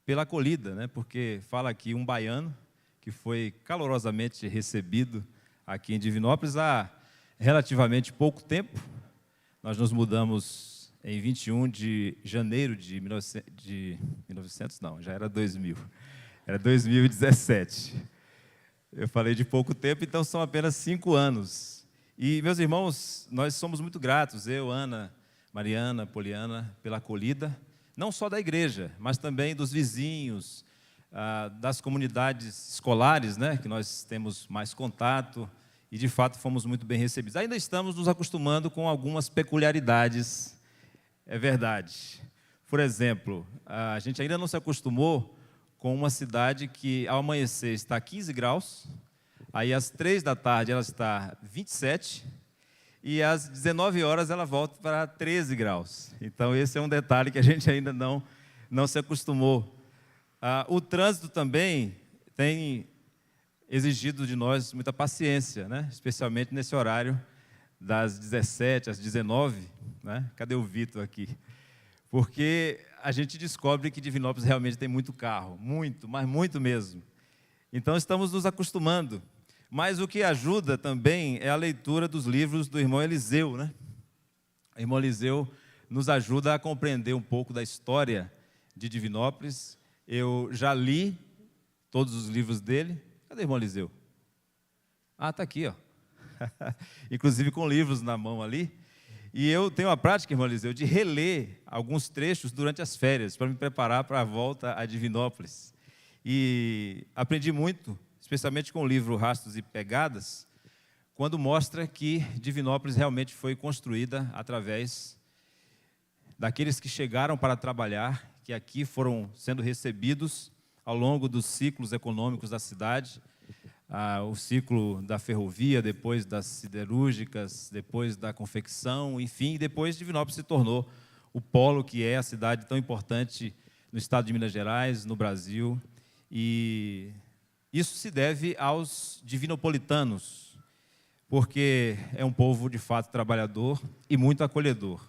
pela acolhida, né? Porque fala aqui um baiano que foi calorosamente recebido aqui em Divinópolis há relativamente pouco tempo. Nós nos mudamos em 21 de janeiro de 1900, não, já era 2000. Era 2017. Eu falei de pouco tempo, então são apenas 5 anos. E, meus irmãos, nós somos muito gratos, eu, Ana, Mariana, Poliana, pela acolhida, não só da igreja, mas também dos vizinhos, das comunidades escolares, né, que nós temos mais contato, e de fato fomos muito bem recebidos. Ainda estamos nos acostumando com algumas peculiaridades, é verdade. Por exemplo, a gente ainda não se acostumou com uma cidade que ao amanhecer está 15 graus, aí às 3 da tarde ela está 27, e às 19 horas ela volta para 13 graus. Então esse é um detalhe que a gente ainda não se acostumou. O trânsito também tem exigido de nós muita paciência, né? Especialmente nesse horário das 17 às 19, né? Cadê o Vitor aqui? Porque a gente descobre que Divinópolis realmente tem muito carro, muito, mas muito mesmo. Então estamos nos acostumando. Mas o que ajuda também é a leitura dos livros do irmão Eliseu, né? O irmão Eliseu nos ajuda a compreender um pouco da história de Divinópolis. Eu já li todos os livros dele. Cadê o irmão Eliseu? Está aqui, ó. Inclusive com livros na mão ali. E eu tenho a prática, irmão Eliseu, de reler alguns trechos durante as férias, para me preparar para a volta a Divinópolis. E aprendi muito, especialmente com o livro Rastros e Pegadas, quando mostra que Divinópolis realmente foi construída através daqueles que chegaram para trabalhar, que aqui foram sendo recebidos ao longo dos ciclos econômicos da cidade, o ciclo da ferrovia, depois das siderúrgicas, depois da confecção, enfim, depois Divinópolis se tornou o polo que é a cidade tão importante no estado de Minas Gerais, no Brasil, e isso se deve aos divinopolitanos, porque é um povo de fato trabalhador e muito acolhedor.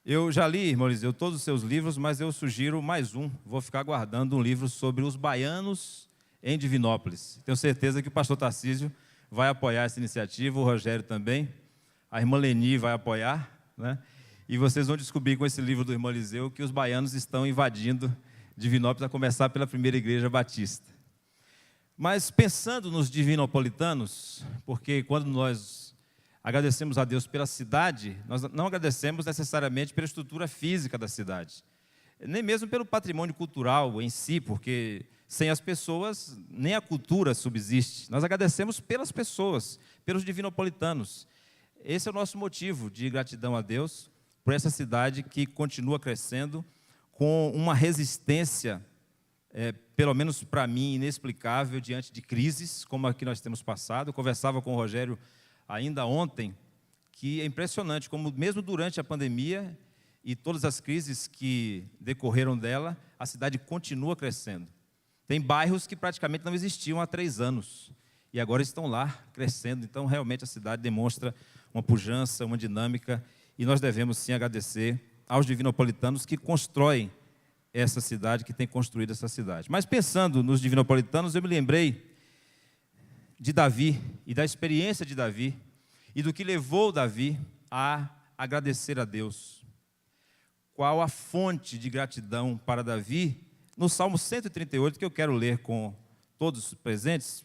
Eu já li, irmão Eliseu, todos os seus livros, mas eu sugiro mais um. Vou ficar aguardando um livro sobre os baianos em Divinópolis. Tenho certeza que o pastor Tarcísio vai apoiar essa iniciativa, o Rogério também, a irmã Leni vai apoiar, né? E vocês vão descobrir com esse livro do irmão Eliseu que os baianos estão invadindo Divinópolis, a começar pela primeira igreja batista. Mas pensando nos divinopolitanos, porque quando nós agradecemos a Deus pela cidade, nós não agradecemos necessariamente pela estrutura física da cidade, nem mesmo pelo patrimônio cultural em si, porque sem as pessoas nem a cultura subsiste. Nós agradecemos pelas pessoas, pelos divinopolitanos. Esse é o nosso motivo de gratidão a Deus por essa cidade que continua crescendo com uma resistência, pelo menos para mim, inexplicável diante de crises como a que nós temos passado. Eu conversava com o Rogério ainda ontem, que é impressionante como mesmo durante a pandemia e todas as crises que decorreram dela, a cidade continua crescendo. Tem bairros que praticamente não existiam há 3 anos e agora estão lá crescendo. Então, realmente, a cidade demonstra uma pujança, uma dinâmica, e nós devemos, sim, agradecer aos divinopolitanos que constroem essa cidade, que tem construído essa cidade. Mas, pensando nos divinopolitanos, eu me lembrei de Davi e da experiência de Davi e do que levou Davi a agradecer a Deus. Qual a fonte de gratidão para Davi? No Salmo 138, que eu quero ler com todos os presentes,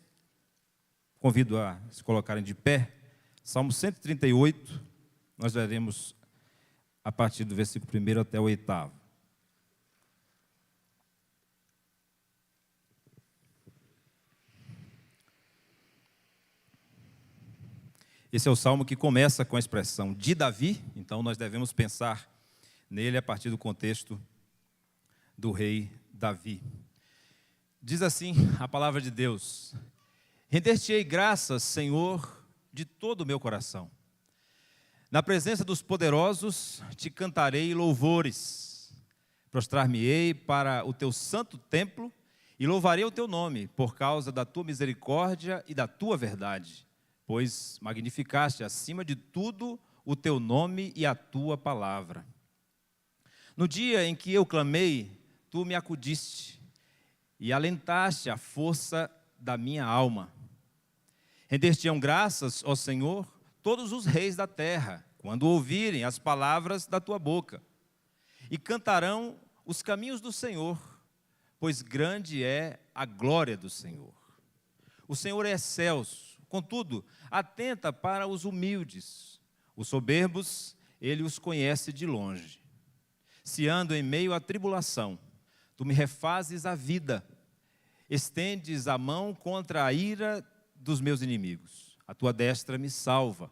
convido a se colocarem de pé. Salmo 138, nós leremos a partir do versículo 1 até o 8º. Esse é o salmo que começa com a expressão de Davi, então nós devemos pensar nele a partir do contexto do rei Davi. Diz assim a palavra de Deus: render-te-ei graças, Senhor, de todo o meu coração. Na presença dos poderosos te cantarei louvores. Prostrar-me-ei para o teu santo templo e louvarei o teu nome, por causa da tua misericórdia e da tua verdade. Pois magnificaste acima de tudo o teu nome e a tua palavra. No dia em que eu clamei, tu me acudiste e alentaste a força da minha alma. Render-te-ão graças, ó Senhor, todos os reis da terra, quando ouvirem as palavras da tua boca. E cantarão os caminhos do Senhor, pois grande é a glória do Senhor. O Senhor é excelso, contudo, atenta para os humildes. Os soberbos, ele os conhece de longe. Se ando em meio à tribulação, tu me refazes a vida. Estendes a mão contra a ira dos meus inimigos. A tua destra me salva.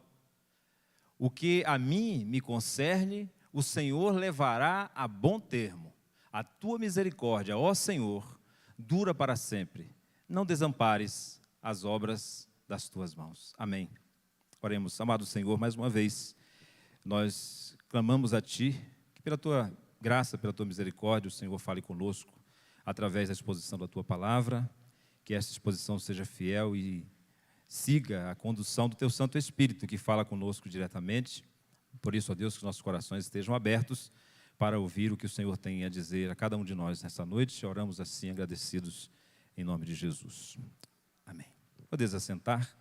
O que a mim me concerne, o Senhor levará a bom termo. A tua misericórdia, ó Senhor, dura para sempre. Não desampares as obras das tuas mãos. Amém. Oremos. Amado Senhor, mais uma vez, nós clamamos a Ti, que pela Tua graça, pela Tua misericórdia, o Senhor fale conosco através da exposição da Tua palavra, que esta exposição seja fiel e siga a condução do Teu Santo Espírito, que fala conosco diretamente. Por isso, ó Deus, que nossos corações estejam abertos para ouvir o que o Senhor tem a dizer a cada um de nós nesta noite. Oramos assim, agradecidos, em nome de Jesus. Amém. Podeis assentar.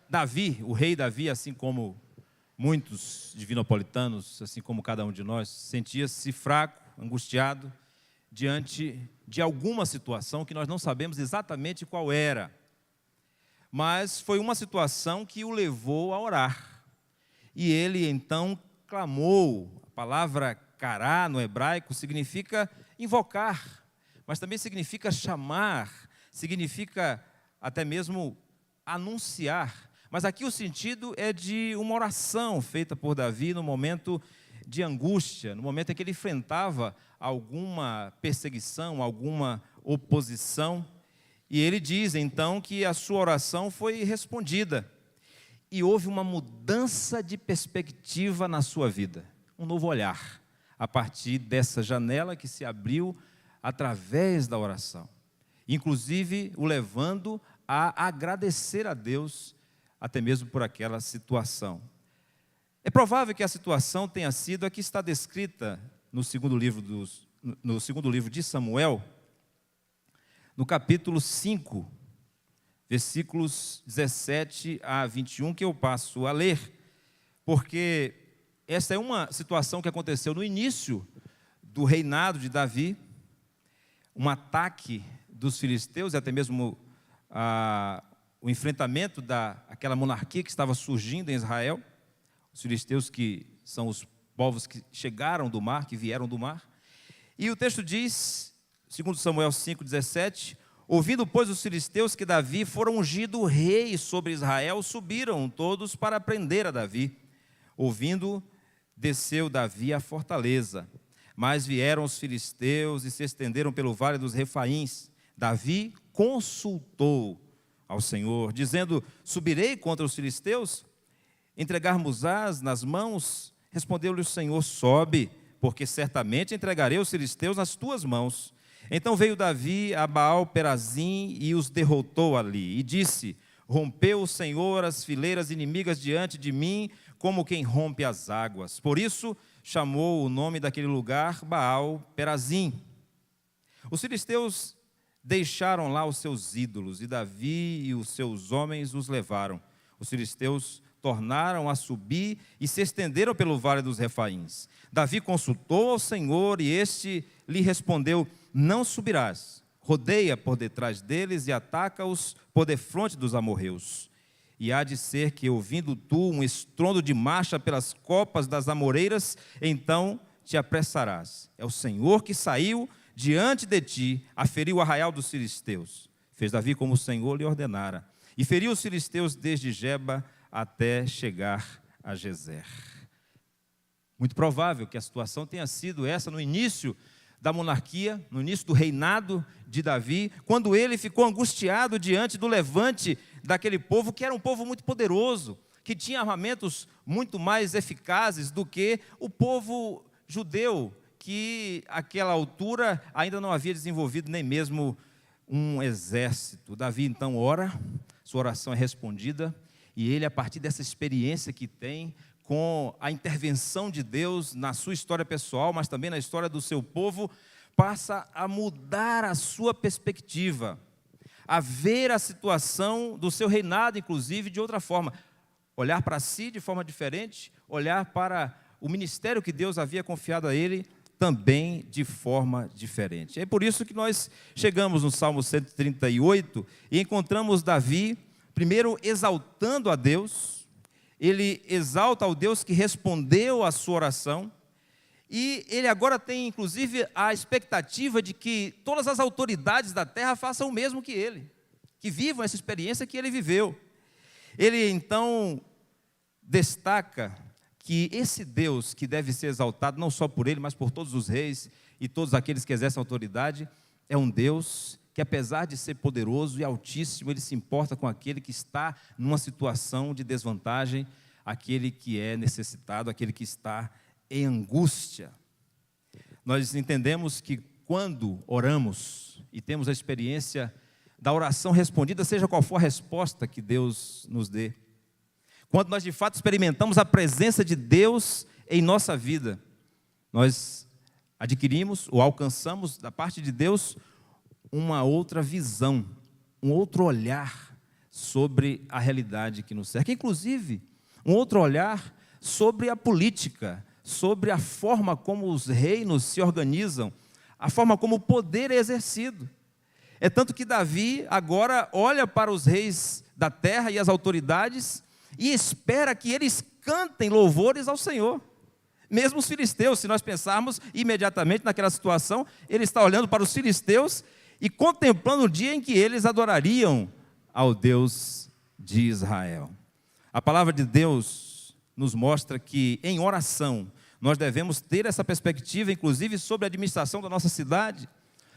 Davi, o rei Davi, assim como muitos divinopolitanos, assim como cada um de nós, sentia-se fraco, angustiado, diante de alguma situação que nós não sabemos exatamente qual era. Mas foi uma situação que o levou a orar. E ele então clamou. A palavra cará no hebraico significa invocar, mas também significa chamar, significa até mesmo anunciar. Mas aqui o sentido é de uma oração feita por Davi no momento de angústia, no momento em que ele enfrentava alguma perseguição, alguma oposição. E ele diz então que a sua oração foi respondida. E houve uma mudança de perspectiva na sua vida, um novo olhar, a partir dessa janela que se abriu através da oração, inclusive o levando a agradecer a Deus, até mesmo por aquela situação. É provável que a situação tenha sido a que está descrita no segundo livro de Samuel, no capítulo 5, versículos 17 a 21, que eu passo a ler, porque essa é uma situação que aconteceu no início do reinado de Davi, um ataque dos filisteus e até mesmo o enfrentamento daquela monarquia que estava surgindo em Israel, os filisteus que são os povos que chegaram do mar, que vieram do mar. E o texto diz, segundo Samuel 5,17, ouvindo, pois, os filisteus que Davi fora ungido rei sobre Israel, subiram todos para prender a Davi. Ouvindo, desceu Davi à fortaleza. Mas vieram os filisteus e se estenderam pelo vale dos Refaíns. Davi consultou ao Senhor, dizendo, subirei contra os filisteus? Entregar-mos-ás nas mãos? Respondeu-lhe o Senhor, sobe, porque certamente entregarei os filisteus nas tuas mãos. Então veio Davi a Baal-Perazim e os derrotou ali. E disse, rompeu o Senhor as fileiras inimigas diante de mim, como quem rompe as águas. Por isso chamou o nome daquele lugar Baal-Perazim. Os filisteus deixaram lá os seus ídolos, e Davi e os seus homens os levaram. Os filisteus tornaram a subir e se estenderam pelo vale dos Refaíns. Davi consultou ao Senhor, e este lhe respondeu, não subirás, rodeia por detrás deles e ataca-os por defronte dos amorreus. E há de ser que, ouvindo tu um estrondo de marcha pelas copas das amoreiras, então te apressarás. É o Senhor que saiu diante de ti, a ferir o arraial dos filisteus. Fez Davi como o Senhor lhe ordenara, e feriu os filisteus desde Geba até chegar a Gezer. Muito provável que a situação tenha sido essa no início da monarquia, no início do reinado de Davi, quando ele ficou angustiado diante do levante daquele povo, que era um povo muito poderoso, que tinha armamentos muito mais eficazes do que o povo judeu, que àquela altura ainda não havia desenvolvido nem mesmo um exército. Davi então ora, sua oração é respondida, e ele, a partir dessa experiência que tem, com a intervenção de Deus na sua história pessoal, mas também na história do seu povo, passa a mudar a sua perspectiva, a ver a situação do seu reinado, inclusive, de outra forma. Olhar para si de forma diferente, olhar para o ministério que Deus havia confiado a ele também de forma diferente. É por isso que nós chegamos no Salmo 138 e encontramos Davi, primeiro exaltando a Deus. Ele exalta ao Deus que respondeu à sua oração, e ele agora tem, inclusive, a expectativa de que todas as autoridades da terra façam o mesmo que ele, que vivam essa experiência que ele viveu. Ele, então, destaca que esse Deus que deve ser exaltado, não só por ele, mas por todos os reis e todos aqueles que exercem autoridade, é um Deus que, apesar de ser poderoso e altíssimo, ele se importa com aquele que está numa situação de desvantagem, aquele que é necessitado, aquele que está em angústia. Nós entendemos que quando oramos e temos a experiência da oração respondida, seja qual for a resposta que Deus nos dê, quando nós de fato experimentamos a presença de Deus em nossa vida, nós adquirimos ou alcançamos da parte de Deus uma outra visão, um outro olhar sobre a realidade que nos cerca, inclusive um outro olhar sobre a política, sobre a forma como os reinos se organizam, a forma como o poder é exercido. É tanto que Davi agora olha para os reis da terra e as autoridades e espera que eles cantem louvores ao Senhor. Mesmo os filisteus, se nós pensarmos imediatamente naquela situação, ele está olhando para os filisteus e contemplando o dia em que eles adorariam ao Deus de Israel. A palavra de Deus nos mostra que em oração nós devemos ter essa perspectiva, inclusive sobre a administração da nossa cidade,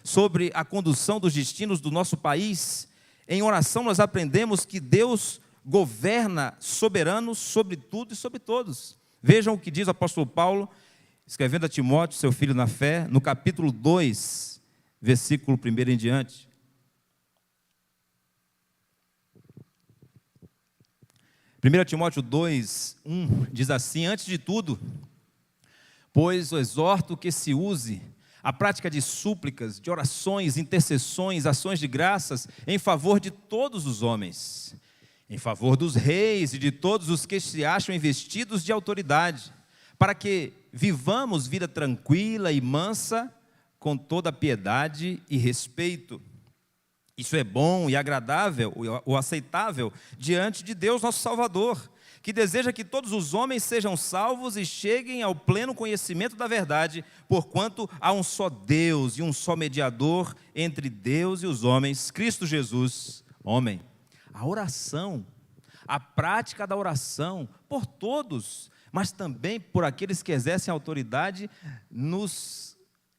sobre a condução dos destinos do nosso país. Em oração nós aprendemos que Deus governa soberano sobre tudo e sobre todos. Vejam o que diz o apóstolo Paulo, escrevendo a Timóteo, seu filho na fé, no capítulo 2, versículo 1 em diante. 1 Timóteo 2, 1 diz assim: antes de tudo, pois eu exorto que se use a prática de súplicas, de orações, intercessões, ações de graças em favor de todos os homens, em favor dos reis e de todos os que se acham investidos de autoridade, para que vivamos vida tranquila e mansa, com toda piedade e respeito. Isso é bom e agradável ou aceitável diante de Deus nosso Salvador, que deseja que todos os homens sejam salvos e cheguem ao pleno conhecimento da verdade, porquanto há um só Deus e um só mediador entre Deus e os homens, Cristo Jesus, homem. A oração, a prática da oração por todos, mas também por aqueles que exercem autoridade, nos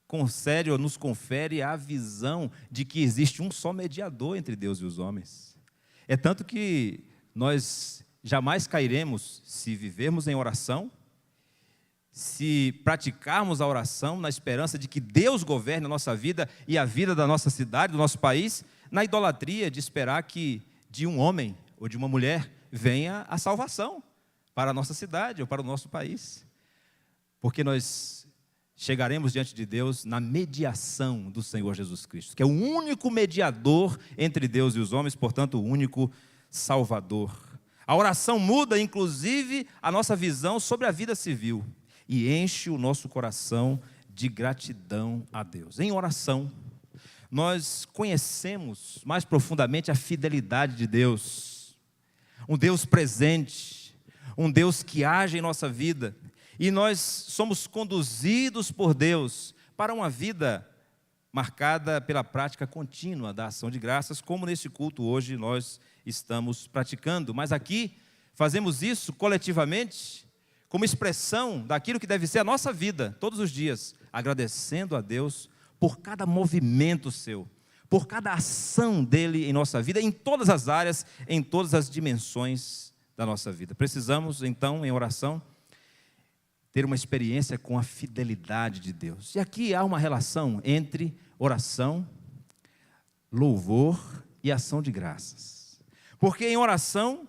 concede ou nos confere a visão de que existe um só mediador entre Deus e os homens. É tanto que nós jamais cairemos se vivermos em oração, se praticarmos a oração na esperança de que Deus governe a nossa vida e a vida da nossa cidade, do nosso país, na idolatria de esperar que de um homem ou de uma mulher venha a salvação para a nossa cidade ou para o nosso país. Porque nós chegaremos diante de Deus na mediação do Senhor Jesus Cristo, que é o único mediador entre Deus e os homens, portanto, o único Salvador. A oração muda, inclusive, a nossa visão sobre a vida civil e enche o nosso coração de gratidão a Deus. Em oração, nós conhecemos mais profundamente a fidelidade de Deus, um Deus presente, um Deus que age em nossa vida, e nós somos conduzidos por Deus para uma vida marcada pela prática contínua da ação de graças, como nesse culto hoje nós estamos praticando. Mas aqui fazemos isso coletivamente, como expressão daquilo que deve ser a nossa vida, todos os dias, agradecendo a Deus por cada movimento seu, por cada ação dele em nossa vida, em todas as áreas, em todas as dimensões da nossa vida. Precisamos, então, em oração, ter uma experiência com a fidelidade de Deus. E aqui há uma relação entre oração, louvor e ação de graças. Porque em oração,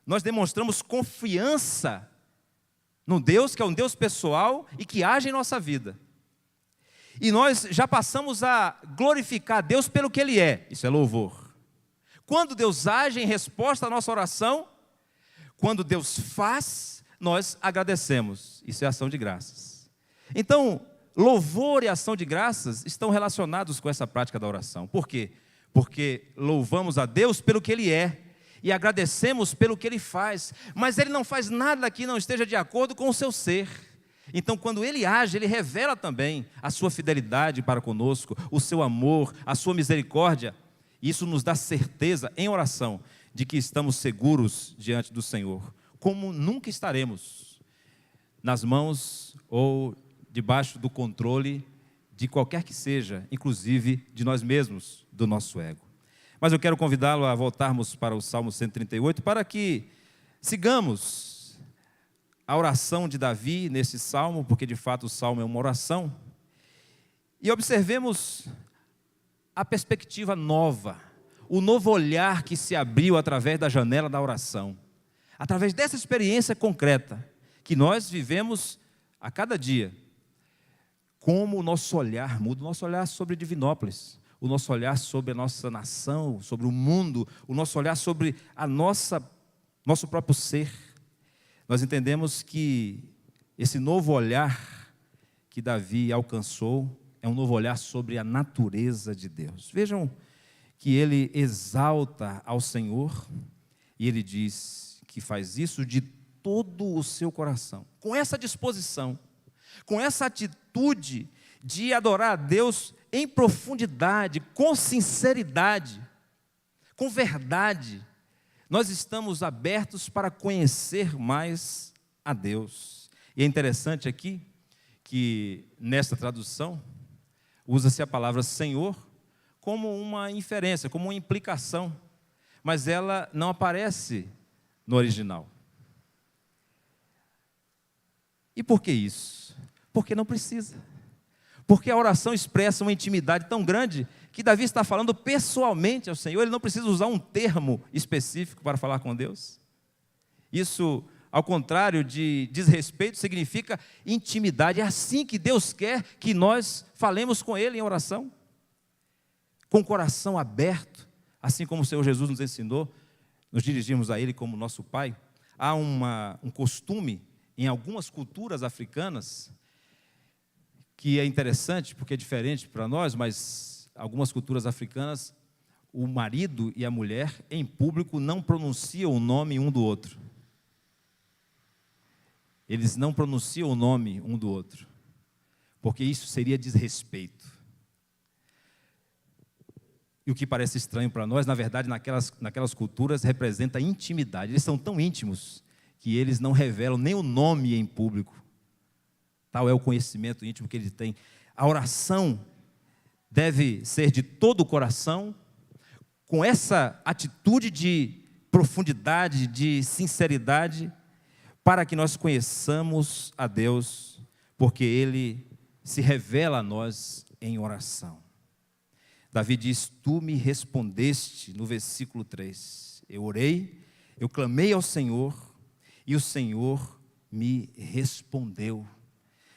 nós demonstramos confiança num Deus que é um Deus pessoal e que age em nossa vida. E nós já passamos a glorificar Deus pelo que Ele é. Isso é louvor. Quando Deus age em resposta à nossa oração, quando Deus faz, nós agradecemos. Isso é ação de graças. Então, louvor e ação de graças estão relacionados com essa prática da oração. Por quê? Porque louvamos a Deus pelo que Ele é e agradecemos pelo que Ele faz. Mas Ele não faz nada que não esteja de acordo com o seu ser. Então, quando Ele age, Ele revela também a sua fidelidade para conosco, o seu amor, a sua misericórdia. Isso nos dá certeza, em oração, de que estamos seguros diante do Senhor, como nunca estaremos nas mãos ou debaixo do controle de qualquer que seja, inclusive de nós mesmos, do nosso ego. Mas eu quero convidá-lo a voltarmos para o Salmo 138, para que sigamos a oração de Davi nesse salmo, porque de fato o salmo é uma oração, e observemos a perspectiva nova, o novo olhar que se abriu através da janela da oração, através dessa experiência concreta que nós vivemos a cada dia. Como o nosso olhar muda, o nosso olhar sobre Divinópolis, o nosso olhar sobre a nossa nação, sobre o mundo, o nosso olhar sobre nosso próprio ser. Nós entendemos que esse novo olhar que Davi alcançou é um novo olhar sobre a natureza de Deus. Vejam que ele exalta ao Senhor e ele diz que faz isso de todo o seu coração, com essa disposição, com essa atitude de adorar a Deus em profundidade, com sinceridade, com verdade. Nós estamos abertos para conhecer mais a Deus. E é interessante aqui que nesta tradução usa-se a palavra Senhor como uma inferência, como uma implicação, mas ela não aparece no original. E por que isso? Porque não precisa. Porque a oração expressa uma intimidade tão grande que Davi está falando pessoalmente ao Senhor, ele não precisa usar um termo específico para falar com Deus. Isso, ao contrário de desrespeito, significa intimidade. É assim que Deus quer que nós falemos com Ele em oração, com o coração aberto, assim como o Senhor Jesus nos ensinou, nos dirigimos a Ele como nosso Pai. Há um costume em algumas culturas africanas, que é interessante, porque é diferente para nós, mas algumas culturas africanas, o marido e a mulher, em público, não pronunciam o nome um do outro. Eles não pronunciam o nome um do outro, porque isso seria desrespeito. E o que parece estranho para nós, na verdade, naquelas culturas, representa intimidade. Eles são tão íntimos que eles não revelam nem o nome em público. Tal é o conhecimento íntimo que ele tem. A oração deve ser de todo o coração, com essa atitude de profundidade, de sinceridade, para que nós conheçamos a Deus, porque Ele se revela a nós em oração. Davi diz, tu me respondeste, no versículo 3. Eu orei, eu clamei ao Senhor, e o Senhor me respondeu.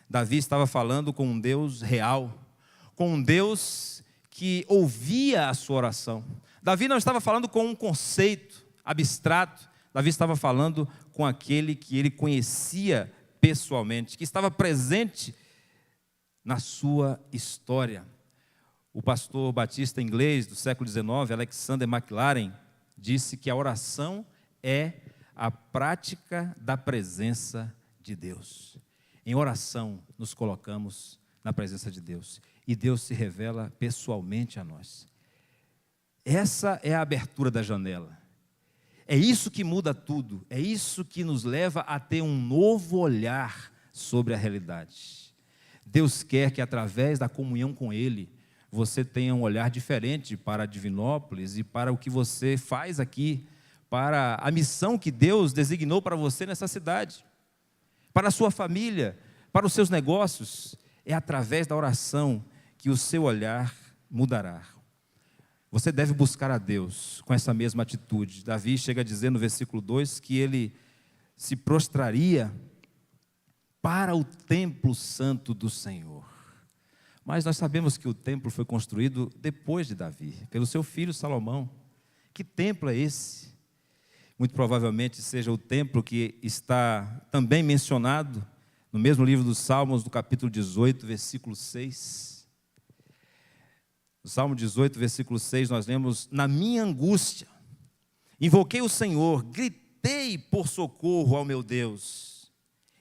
Davi estava falando com um Deus real, com um Deus que ouvia a sua oração. Davi não estava falando com um conceito abstrato, Davi estava falando com aquele que ele conhecia pessoalmente, que estava presente na sua história. O pastor batista inglês do século XIX, Alexander Maclaren, disse que a oração é a prática da presença de Deus. Em oração, nos colocamos na presença de Deus. E Deus se revela pessoalmente a nós. Essa é a abertura da janela. É isso que muda tudo. É isso que nos leva a ter um novo olhar sobre a realidade. Deus quer que através da comunhão com Ele, você tenha um olhar diferente para Divinópolis e para o que você faz aqui, para a missão que Deus designou para você nessa cidade, para a sua família, para os seus negócios. É através da oração que o seu olhar mudará. Você deve buscar a Deus com essa mesma atitude. Davi chega a dizer no versículo 2 que ele se prostraria para o templo santo do Senhor. Mas nós sabemos que o templo foi construído depois de Davi, pelo seu filho Salomão. Que templo é esse? Muito provavelmente seja o templo que está também mencionado no mesmo livro dos Salmos, no capítulo 18, versículo 6. No Salmo 18, versículo 6, nós lemos: na minha angústia, invoquei o Senhor, gritei por socorro ao meu Deus.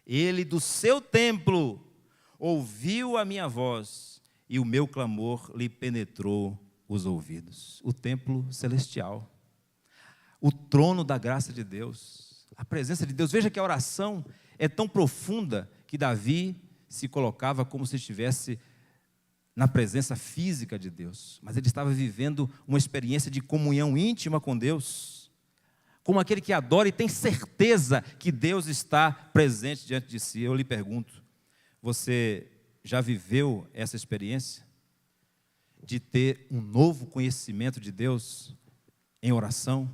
Ele do seu templo ouviu a minha voz e o meu clamor lhe penetrou os ouvidos. O templo celestial, o trono da graça de Deus, a presença de Deus. Veja que a oração é tão profunda que Davi se colocava como se estivesse na presença física de Deus, mas ele estava vivendo uma experiência de comunhão íntima com Deus, como aquele que adora e tem certeza que Deus está presente diante de si. Eu lhe pergunto, você já viveu essa experiência de ter um novo conhecimento de Deus em oração?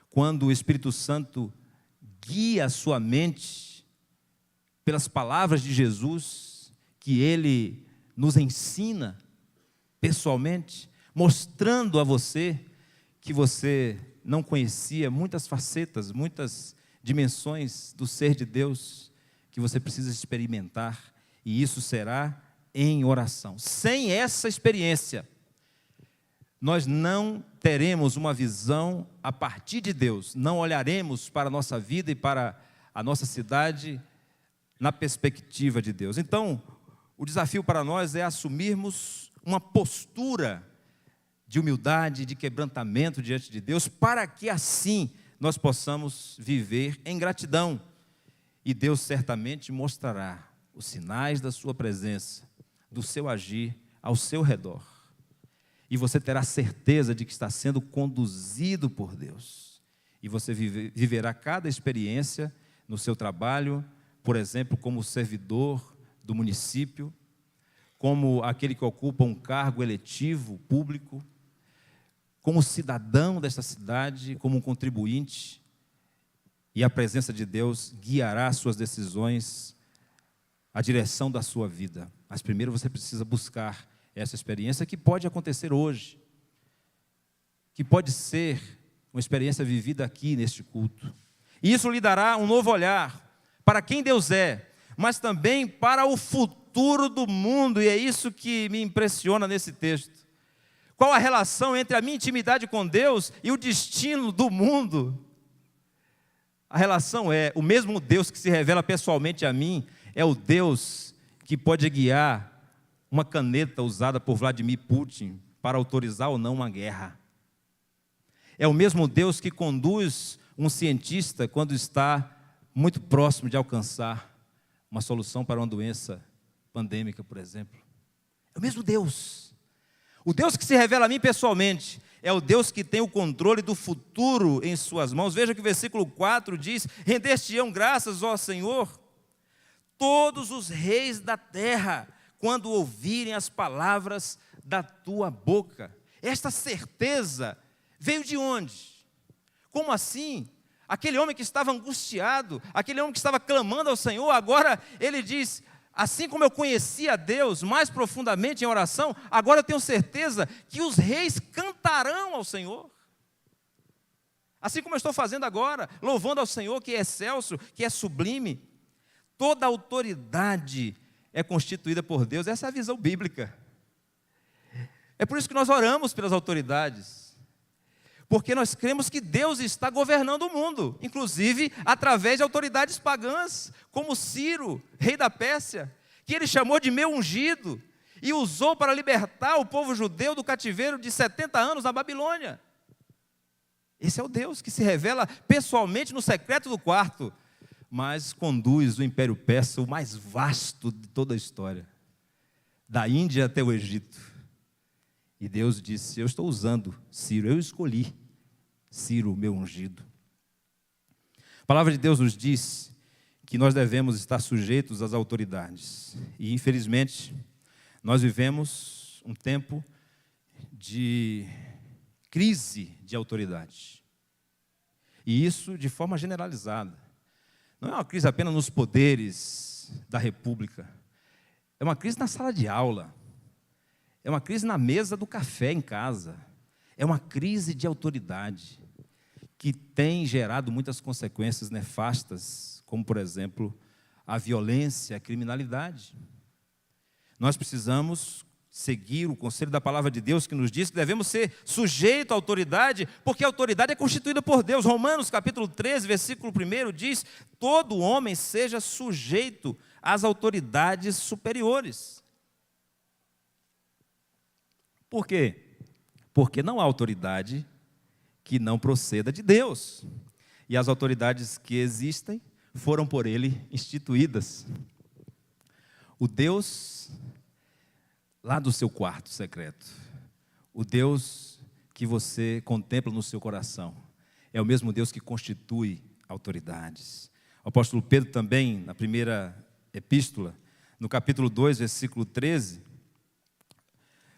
Quando o Espírito Santo guia a sua mente pelas palavras de Jesus, que Ele nos ensina pessoalmente, mostrando a você que você não conhecia muitas facetas, muitas dimensões do ser de Deus, que você precisa experimentar, e isso será em oração. Sem essa experiência, nós não teremos uma visão a partir de Deus, não olharemos para a nossa vida e para a nossa cidade na perspectiva de Deus. Então, o desafio para nós é assumirmos uma postura de humildade, de quebrantamento diante de Deus, para que assim nós possamos viver em gratidão. E Deus certamente mostrará os sinais da sua presença, do seu agir ao seu redor. E você terá certeza de que está sendo conduzido por Deus. E você viverá cada experiência no seu trabalho, por exemplo, como servidor do município, como aquele que ocupa um cargo eletivo público, como cidadão desta cidade, como um contribuinte, e a presença de Deus guiará as suas decisões, a direção da sua vida. Mas primeiro você precisa buscar essa experiência que pode acontecer hoje, que pode ser uma experiência vivida aqui neste culto. E isso lhe dará um novo olhar para quem Deus é, mas também para o futuro do mundo, e é isso que me impressiona nesse texto. Qual a relação entre a minha intimidade com Deus e o destino do mundo? A relação é, o mesmo Deus que se revela pessoalmente a mim, é o Deus que pode guiar uma caneta usada por Vladimir Putin para autorizar ou não uma guerra. É o mesmo Deus que conduz um cientista quando está muito próximo de alcançar uma solução para uma doença pandêmica, por exemplo. É o mesmo Deus. O Deus que se revela a mim pessoalmente é o Deus que tem o controle do futuro em suas mãos. Veja que o versículo 4 diz: render-te-ão graças, ó Senhor, todos os reis da terra, quando ouvirem as palavras da tua boca. Esta certeza veio de onde? Como assim? Aquele homem que estava angustiado, aquele homem que estava clamando ao Senhor, agora ele diz: assim como eu conhecia a Deus mais profundamente em oração, agora eu tenho certeza que os reis cantarão ao Senhor. Assim como eu estou fazendo agora, louvando ao Senhor, que é excelso, que é sublime. Toda autoridade é constituída por Deus. Essa é a visão bíblica. É por isso que nós oramos pelas autoridades. Porque nós cremos que Deus está governando o mundo, inclusive através de autoridades pagãs, como Ciro, rei da Pérsia, que ele chamou de meu ungido, e usou para libertar o povo judeu do cativeiro de 70 anos na Babilônia. Esse é o Deus que se revela pessoalmente no secreto do quarto, mas conduz o Império Persa, o mais vasto de toda a história, da Índia até o Egito. E Deus disse: eu estou usando Ciro, eu escolhi Ciro, meu ungido. A palavra de Deus nos diz que nós devemos estar sujeitos às autoridades. E infelizmente, nós vivemos um tempo de crise de autoridade. E isso de forma generalizada. Não é uma crise apenas nos poderes da República. É uma crise na sala de aula. É uma crise na mesa do café em casa. É uma crise de autoridade que tem gerado muitas consequências nefastas, como, por exemplo, a violência, a criminalidade. Nós precisamos seguir o conselho da palavra de Deus, que nos diz que devemos ser sujeitos à autoridade, porque a autoridade é constituída por Deus. Romanos, capítulo 13, versículo 1, diz: todo homem seja sujeito às autoridades superiores. Por quê? Porque não há autoridade que não proceda de Deus. E as autoridades que existem foram por Ele instituídas. O Deus lá do seu quarto secreto, o Deus que você contempla no seu coração, é o mesmo Deus que constitui autoridades. O apóstolo Pedro também, na primeira epístola, no capítulo 2, versículo 13,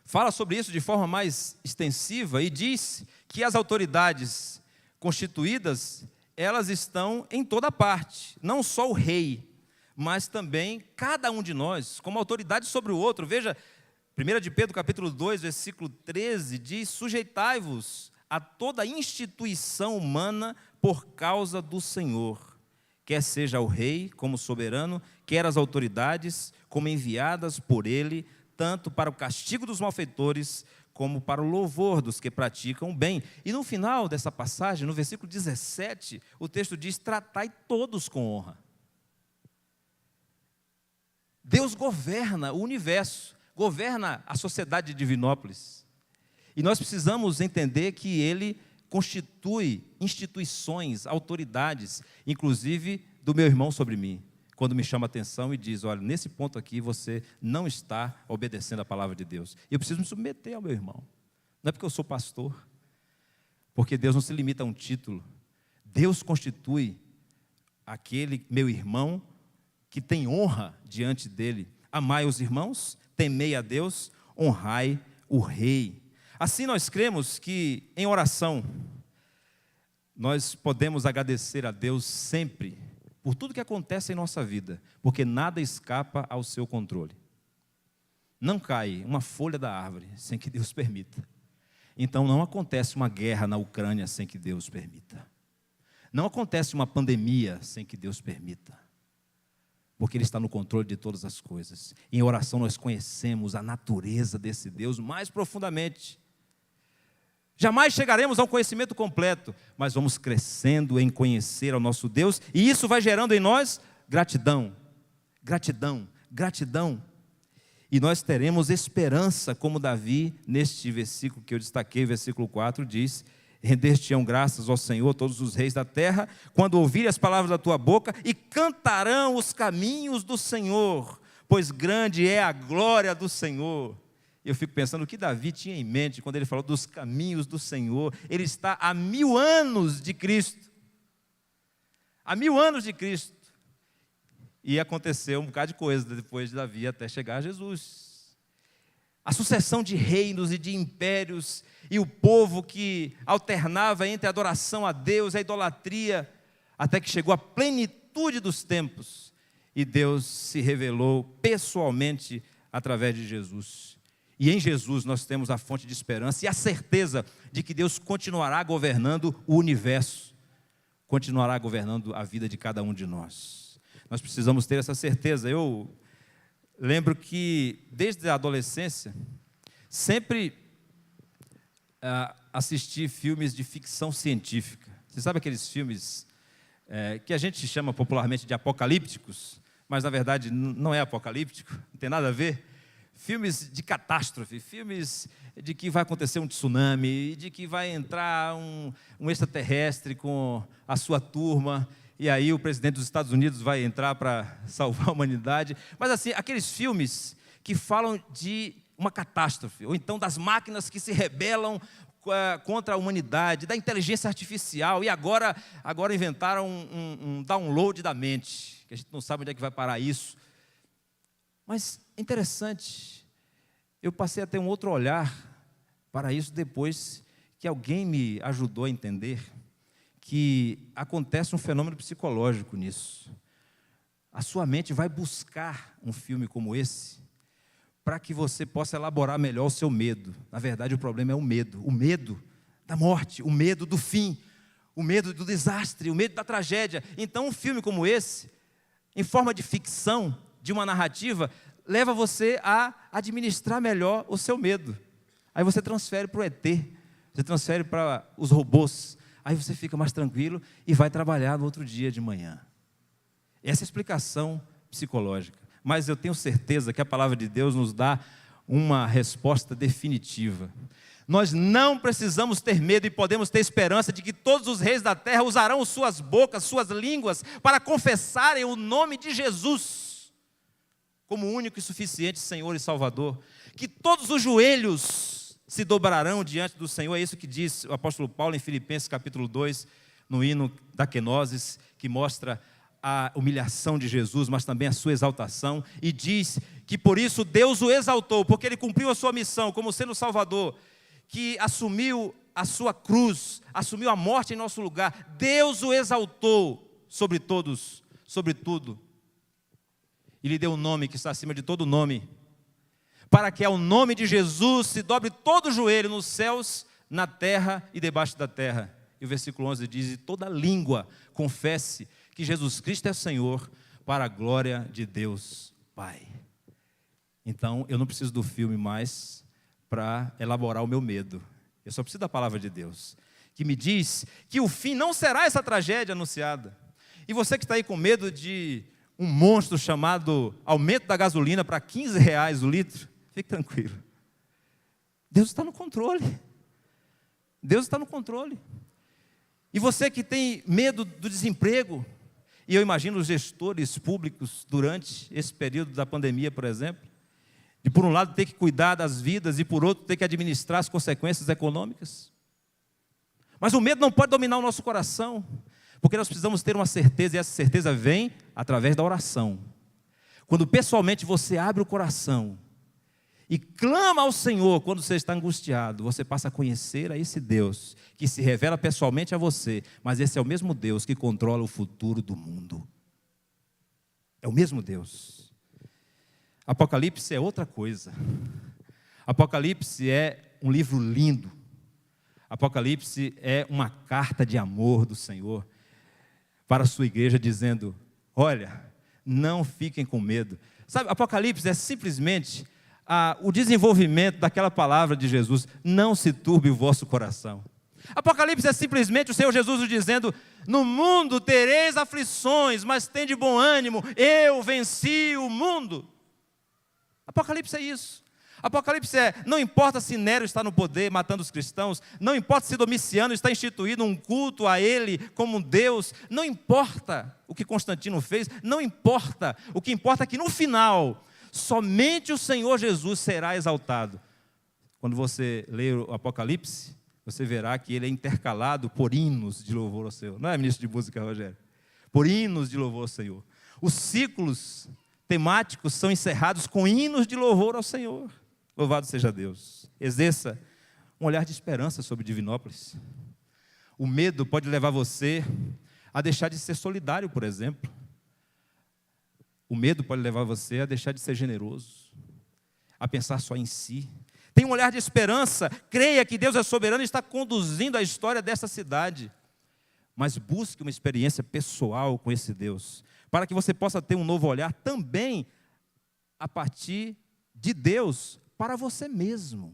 fala sobre isso de forma mais extensiva e diz que as autoridades constituídas, elas estão em toda parte, não só o rei, mas também cada um de nós, como autoridade sobre o outro. Veja, 1 de Pedro, capítulo 2, versículo 13, diz: sujeitai-vos a toda instituição humana por causa do Senhor, quer seja o rei como soberano, quer as autoridades como enviadas por ele, tanto para o castigo dos malfeitores, como para o louvor dos que praticam o bem. E no final dessa passagem, no versículo 17, o texto diz: tratai todos com honra. Deus governa o universo, governa a sociedade de Divinópolis. E nós precisamos entender que Ele constitui instituições, autoridades, inclusive do meu irmão sobre mim, quando me chama a atenção e diz: olha, nesse ponto aqui você não está obedecendo a palavra de Deus. E eu preciso me submeter ao meu irmão. Não é porque eu sou pastor, porque Deus não se limita a um título. Deus constitui aquele meu irmão que tem honra diante dele. Amai os irmãos, temei a Deus, honrai o rei. Assim nós cremos que em oração nós podemos agradecer a Deus sempre por tudo que acontece em nossa vida, porque nada escapa ao seu controle. Não cai uma folha da árvore sem que Deus permita. Então não acontece uma guerra na Ucrânia sem que Deus permita. Não acontece uma pandemia sem que Deus permita. Porque Ele está no controle de todas as coisas. Em oração nós conhecemos a natureza desse Deus mais profundamente. Jamais chegaremos a um conhecimento completo, mas vamos crescendo em conhecer ao nosso Deus, e isso vai gerando em nós gratidão, gratidão, gratidão. E nós teremos esperança, como Davi, neste versículo que eu destaquei, versículo 4, diz: render-te-ão graças ao Senhor todos os reis da terra, quando ouvirem as palavras da tua boca, e cantarão os caminhos do Senhor, pois grande é a glória do Senhor. Eu fico pensando o que Davi tinha em mente quando ele falou dos caminhos do Senhor. Ele está há 1000 anos de Cristo. Há 1000 anos de Cristo. E aconteceu um bocado de coisa depois de Davi até chegar a Jesus. A sucessão de reinos e de impérios, e o povo que alternava entre a adoração a Deus e a idolatria, até que chegou a plenitude dos tempos, e Deus se revelou pessoalmente através de Jesus. E em Jesus nós temos a fonte de esperança e a certeza de que Deus continuará governando o universo, continuará governando a vida de cada um de nós. Nós precisamos ter essa certeza. Eu lembro que desde a adolescência sempre assisti filmes de ficção científica. Você sabe aqueles filmes que a gente chama popularmente de apocalípticos, mas na verdade não é apocalíptico, não tem nada a ver. Filmes de catástrofe, filmes de que vai acontecer um tsunami, de que vai entrar um extraterrestre com a sua turma, e aí o presidente dos Estados Unidos vai entrar para salvar a humanidade. Mas assim, aqueles filmes que falam de uma catástrofe, ou então das máquinas que se rebelam contra a humanidade, da inteligência artificial, e agora inventaram um download da mente, que a gente não sabe onde é que vai parar isso. Mas interessante, eu passei a ter um outro olhar para isso depois que alguém me ajudou a entender que acontece um fenômeno psicológico nisso. A sua mente vai buscar um filme como esse para que você possa elaborar melhor o seu medo. Na verdade, o problema é o medo da morte, o medo do fim, o medo do desastre, o medo da tragédia. Então, um filme como esse, em forma de ficção, de uma narrativa, leva você a administrar melhor o seu medo. Aí você transfere para o ET, você transfere para os robôs, aí você fica mais tranquilo e vai trabalhar no outro dia de manhã. Essa é a explicação psicológica. Mas eu tenho certeza que a palavra de Deus nos dá uma resposta definitiva. Nós não precisamos ter medo e podemos ter esperança de que todos os reis da terra usarão suas bocas, suas línguas, para confessarem o nome de Jesus como único e suficiente Senhor e Salvador. Que todos os joelhos se dobrarão diante do Senhor. É isso que diz o apóstolo Paulo em Filipenses capítulo 2, no hino da Kenosis, que mostra a humilhação de Jesus, mas também a sua exaltação, e diz que por isso Deus o exaltou, porque ele cumpriu a sua missão como sendo o Salvador, que assumiu a sua cruz, assumiu a morte em nosso lugar. Deus o exaltou sobre todos, sobre tudo, e lhe deu um nome que está acima de todo nome, para que ao nome de Jesus se dobre todo o joelho nos céus, na terra e debaixo da terra. E o versículo 11 diz: e toda língua confesse que Jesus Cristo é Senhor, para a glória de Deus Pai. Então, eu não preciso do filme mais para elaborar o meu medo. Eu só preciso da palavra de Deus, que me diz que o fim não será essa tragédia anunciada. E você que está aí com medo de um monstro chamado aumento da gasolina para R$15 o litro, fique tranquilo. Deus está no controle. Deus está no controle. E você que tem medo do desemprego, e eu imagino os gestores públicos durante esse período da pandemia, por exemplo, de por um lado ter que cuidar das vidas e por outro ter que administrar as consequências econômicas. Mas o medo não pode dominar o nosso coração, porque nós precisamos ter uma certeza, e essa certeza vem através da oração. Quando pessoalmente você abre o coração e clama ao Senhor quando você está angustiado, você passa a conhecer a esse Deus que se revela pessoalmente a você, mas esse é o mesmo Deus que controla o futuro do mundo. É o mesmo Deus. Apocalipse é outra coisa. Apocalipse é um livro lindo. Apocalipse é uma carta de amor do Senhor para a sua igreja, dizendo: olha, não fiquem com medo. Sabe, Apocalipse é simplesmente o desenvolvimento daquela palavra de Jesus: não se turbe o vosso coração. Apocalipse é simplesmente o Senhor Jesus dizendo: no mundo tereis aflições, mas tende bom ânimo, eu venci o mundo. Apocalipse é isso. Apocalipse é: não importa se Nero está no poder matando os cristãos, não importa se Domiciano está instituindo um culto a ele como Deus, não importa o que Constantino fez, não importa. O que importa é que no final somente o Senhor Jesus será exaltado. Quando você lê o Apocalipse, você verá que ele é intercalado por hinos de louvor ao Senhor. Não é, ministro de música, Rogério? Por hinos de louvor ao Senhor. Os ciclos temáticos são encerrados com hinos de louvor ao Senhor. Louvado seja Deus. Exerça um olhar de esperança sobre Divinópolis. O medo pode levar você a deixar de ser solidário, por exemplo. O medo pode levar você a deixar de ser generoso, a pensar só em si. Tenha um olhar de esperança, creia que Deus é soberano e está conduzindo a história dessa cidade. Mas busque uma experiência pessoal com esse Deus, para que você possa ter um novo olhar também a partir de Deus para você mesmo.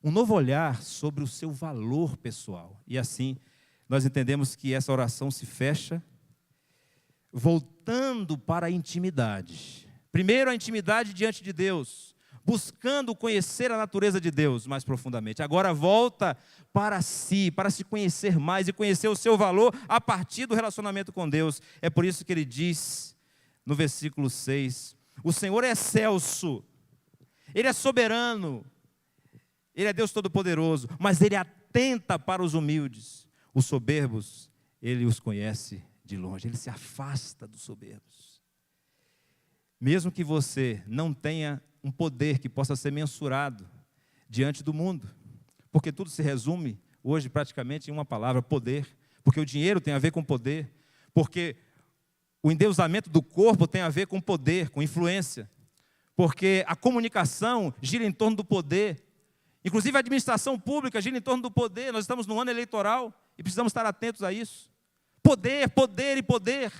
Um novo olhar sobre o seu valor pessoal. E assim, nós entendemos que essa oração se fecha voltando para a intimidade. Primeiro, a intimidade diante de Deus, buscando conhecer a natureza de Deus mais profundamente. Agora volta para si, para se conhecer mais e conhecer o seu valor a partir do relacionamento com Deus. É por isso que ele diz no versículo 6, o Senhor é excelso, Ele é soberano, Ele é Deus Todo-Poderoso, mas Ele atenta para os humildes. Os soberbos, Ele os conhece de longe, Ele se afasta dos soberbos. Mesmo que você não tenha um poder que possa ser mensurado diante do mundo, porque tudo se resume hoje praticamente em uma palavra: poder. porque o dinheiro tem a ver com poder, porque o endeusamento do corpo tem a ver com poder, com influência, porque a comunicação gira em torno do poder, inclusive a administração pública gira em torno do poder. Nós estamos no ano eleitoral e precisamos estar atentos a isso. Poder, poder e poder.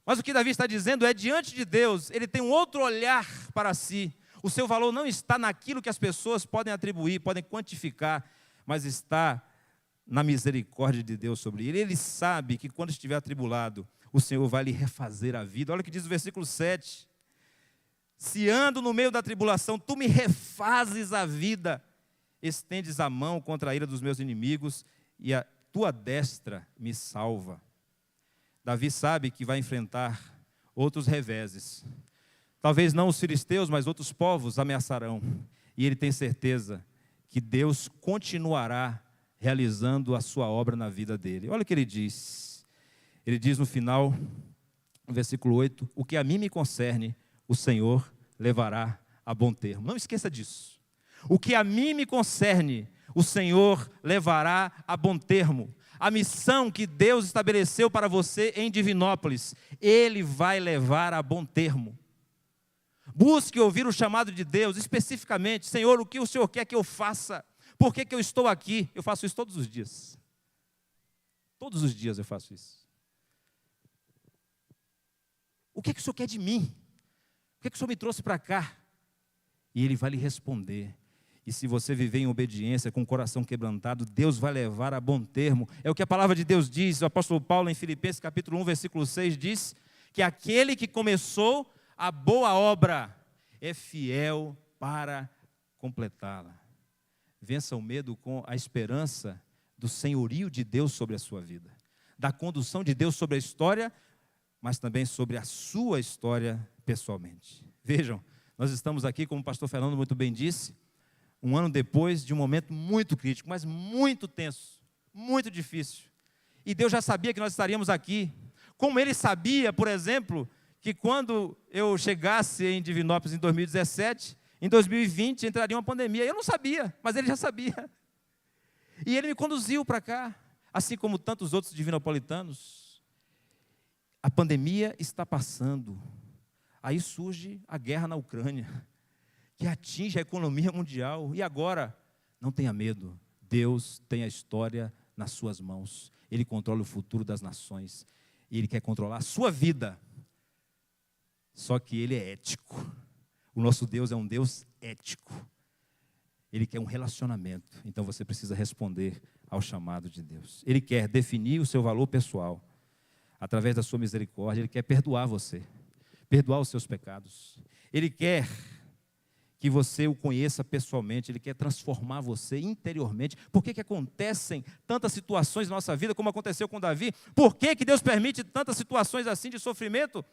Mas o que Davi está dizendo é, diante de Deus, ele tem um outro olhar para si. O seu valor não está naquilo que as pessoas podem atribuir, podem quantificar, mas está na misericórdia de Deus sobre ele. Ele sabe que quando estiver atribulado, o Senhor vai lhe refazer a vida. Olha o que diz o versículo 7. Se ando no meio da tribulação, tu me refazes a vida, estendes a mão contra a ira dos meus inimigos, e a tua destra me salva. Davi sabe que vai enfrentar outros reveses. Talvez não os filisteus, mas outros povos ameaçarão. E ele tem certeza que Deus continuará realizando a sua obra na vida dele. Olha o que ele diz. Ele diz no final, no versículo 8, o que a mim me concerne, o Senhor levará a bom termo. Não esqueça disso. O que a mim me concerne, o Senhor levará a bom termo. A missão que Deus estabeleceu para você em Divinópolis, Ele vai levar a bom termo. Busque ouvir o chamado de Deus, especificamente, Senhor, o que o Senhor quer que eu faça? Por que eu estou aqui? Eu faço isso todos os dias. Todos os dias eu faço isso. O que o Senhor quer de mim? Por que o Senhor me trouxe para cá? E Ele vai lhe responder. E se você viver em obediência, com o coração quebrantado, Deus vai levar a bom termo. É o que a palavra de Deus diz. O apóstolo Paulo, em Filipenses capítulo 1, versículo 6, diz que aquele que começou a boa obra é fiel para completá-la. Vença o medo com a esperança do senhorio de Deus sobre a sua vida, da condução de Deus sobre a história, mas também sobre a sua história pessoalmente. Vejam, nós estamos aqui, como o pastor Fernando muito bem disse, um ano depois de um momento muito crítico, mas muito tenso, muito difícil. E Deus já sabia que nós estaríamos aqui. Como Ele sabia, por exemplo, que quando eu chegasse em Divinópolis em 2017, em 2020 entraria uma pandemia. Eu não sabia, mas Ele já sabia. E Ele me conduziu para cá, assim como tantos outros divinopolitanos. A pandemia está passando. Aí surge a guerra na Ucrânia, que atinge a economia mundial. E agora, não tenha medo, Deus tem a história nas suas mãos. Ele controla o futuro das nações. E Ele quer controlar a sua vida. Só que Ele é ético. O nosso Deus é um Deus ético. Ele quer um relacionamento. Então você precisa responder ao chamado de Deus. Ele quer definir o seu valor pessoal. Através da sua misericórdia, Ele quer perdoar você. Perdoar os seus pecados. Ele quer que você o conheça pessoalmente, Ele quer transformar você interiormente. Por que acontecem tantas situações na nossa vida, como aconteceu com Davi? Por que Deus permite tantas situações assim de sofrimento?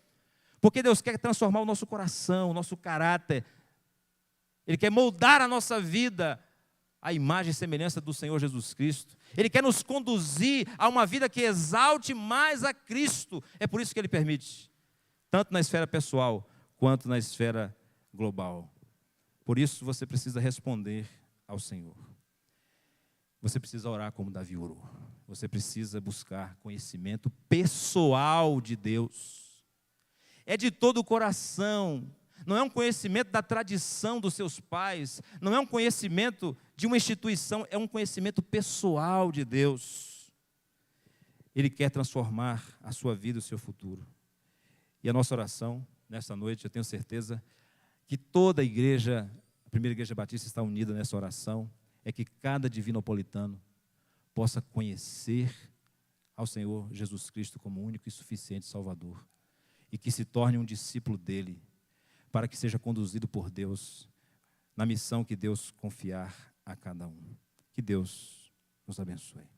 Porque Deus quer transformar o nosso coração, o nosso caráter. Ele quer moldar a nossa vida à imagem e semelhança do Senhor Jesus Cristo. Ele quer nos conduzir a uma vida que exalte mais a Cristo. É por isso que Ele permite, tanto na esfera pessoal, quanto na esfera global. Por isso você precisa responder ao Senhor. Você precisa orar como Davi orou. Você precisa buscar conhecimento pessoal de Deus. É de todo o coração. Não é um conhecimento da tradição dos seus pais. Não é um conhecimento de uma instituição. É um conhecimento pessoal de Deus. Ele quer transformar a sua vida e o seu futuro. E a nossa oração, nesta noite, eu tenho certeza que toda a igreja, a primeira igreja batista está unida nessa oração, é que cada divinopolitano possa conhecer ao Senhor Jesus Cristo como único e suficiente Salvador, e que se torne um discípulo dele, para que seja conduzido por Deus na missão que Deus confiar a cada um. Que Deus nos abençoe.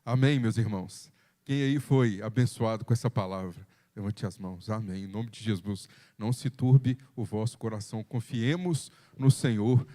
Amém, meus irmãos. Quem aí foi abençoado com essa palavra? Levante as mãos. Amém. Em nome de Jesus, não se turbe o vosso coração. Confiemos no Senhor.